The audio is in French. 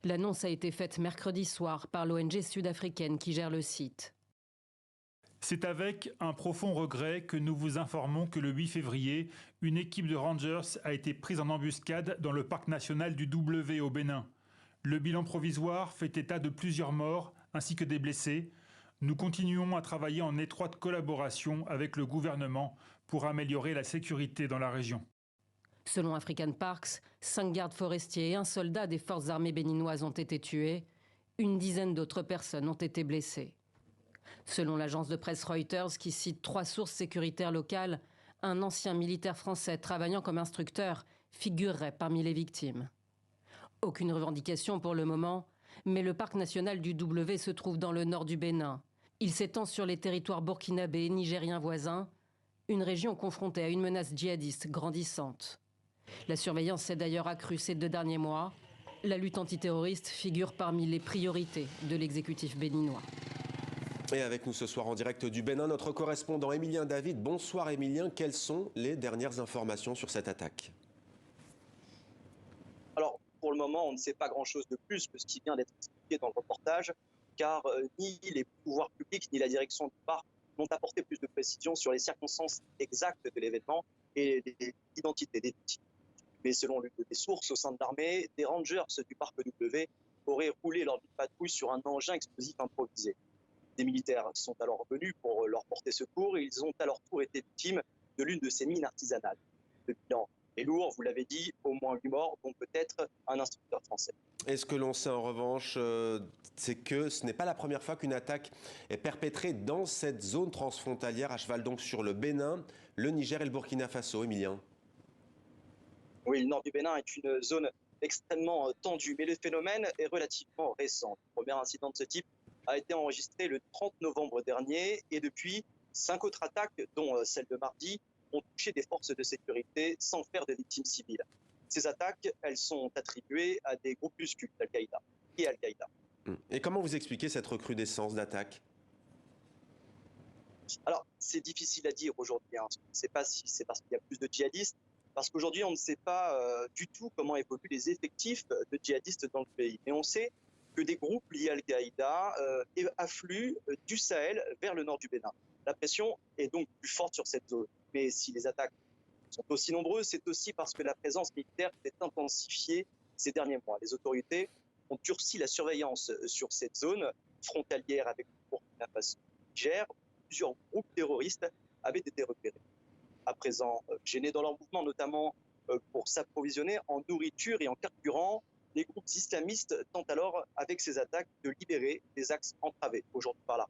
L'annonce a été faite mercredi soir par l'ONG sud-africaine qui gère le site. C'est avec un profond regret que nous vous informons que le 8 février, une équipe de Rangers a été prise en embuscade dans le parc national du W au Bénin. Le bilan provisoire fait état de plusieurs morts ainsi que des blessés. Nous continuons à travailler en étroite collaboration avec le gouvernement pour améliorer la sécurité dans la région. Selon African Parks, 5 gardes forestiers et un soldat des forces armées béninoises ont été tués. Une dizaine d'autres personnes ont été blessées. Selon l'agence de presse Reuters, qui cite 3 sources sécuritaires locales, un ancien militaire français travaillant comme instructeur figurerait parmi les victimes. Aucune revendication pour le moment, mais le parc national du W se trouve dans le nord du Bénin. Il s'étend sur les territoires burkinabés et nigériens voisins, une région confrontée à une menace djihadiste grandissante. La surveillance s'est d'ailleurs accrue ces 2 derniers mois. La lutte antiterroriste figure parmi les priorités de l'exécutif béninois. Et avec nous ce soir en direct du Bénin, notre correspondant Émilien David. Bonsoir Émilien, quelles sont les dernières informations sur cette attaque? Alors, pour le moment, on ne sait pas grand-chose de plus que ce qui vient d'être expliqué dans le reportage, car ni les pouvoirs publics ni la direction du parc n'ont apporté plus de précisions sur les circonstances exactes de l'événement et l'identité des victimes. Mais selon l'une des sources au sein de l'armée, des rangers du parc W auraient roulé lors d'une patrouille sur un engin explosif improvisé. Des militaires sont alors venus pour leur porter secours et ils ont à leur tour été victimes de l'une de ces mines artisanales. Le bilan est lourd, vous l'avez dit, au moins 8 morts, dont peut-être un instructeur français. Et ce que l'on sait en revanche, c'est que ce n'est pas la première fois qu'une attaque est perpétrée dans cette zone transfrontalière, à cheval donc sur le Bénin, le Niger et le Burkina Faso. Émilien. Oui, le nord du Bénin est une zone extrêmement tendue, mais le phénomène est relativement récent. Le premier incident de ce type a été enregistré le 30 novembre dernier et depuis, 5 autres attaques, dont celle de mardi, ont touché des forces de sécurité sans faire de victimes civiles. Ces attaques, elles sont attribuées à des groupuscules d'Al-Qaïda et Al-Qaïda. Et comment vous expliquez cette recrudescence d'attaques? Alors, c'est difficile à dire aujourd'hui. On ne sait pas si c'est parce qu'il y a plus de djihadistes, parce qu'aujourd'hui, on ne sait pas du tout comment évoluent les effectifs de djihadistes dans le pays. Mais on sait que des groupes liés à Al-Qaïda affluent du Sahel vers le nord du Bénin. La pression est donc plus forte sur cette zone. Mais si les attaques sont aussi nombreuses, c'est aussi parce que la présence militaire s'est intensifiée ces derniers mois. Les autorités ont durci la surveillance sur cette zone frontalière avec le Burkina Faso et le Niger. Plusieurs groupes terroristes avaient été repérés. À présent, gênés dans leur mouvement, notamment pour s'approvisionner en nourriture et en carburant, les groupes islamistes tentent alors, avec ces attaques, de libérer des axes entravés aujourd'hui par là.